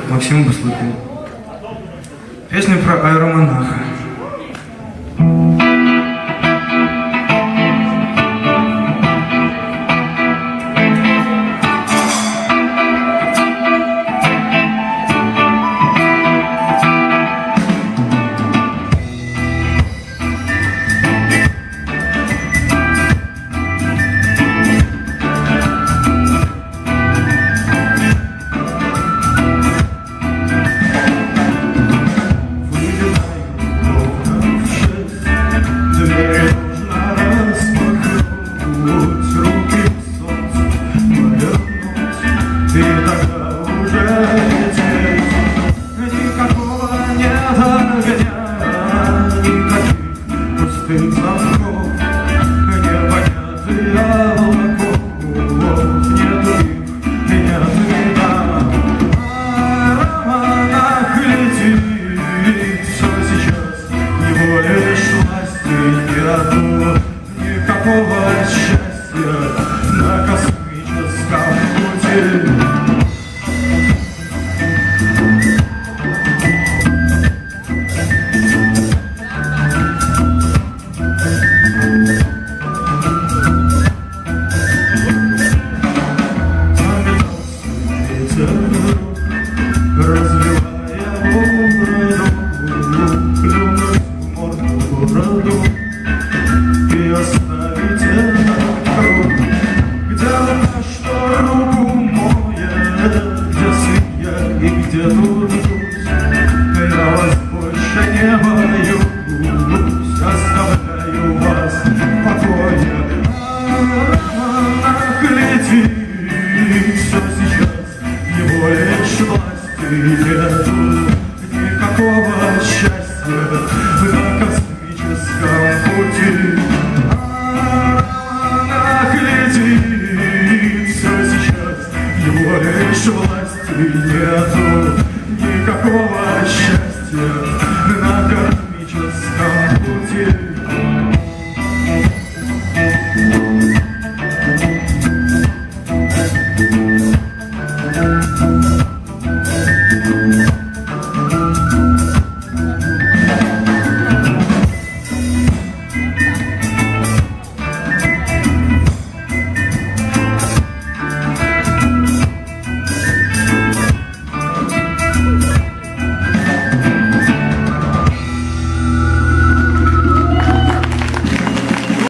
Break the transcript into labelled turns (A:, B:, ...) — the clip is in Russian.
A: Максим Буслыкин. Песня про аэромонаха.
B: Никакого счастья на космическом пути. Где тут я вас больше не боюсь, оставляю вас в покое. Ах, летит все сейчас, его лишь власти нету. Никакого счастья на космическом пути. Ах, летит все сейчас, его лишь власти нету. Никакого счастья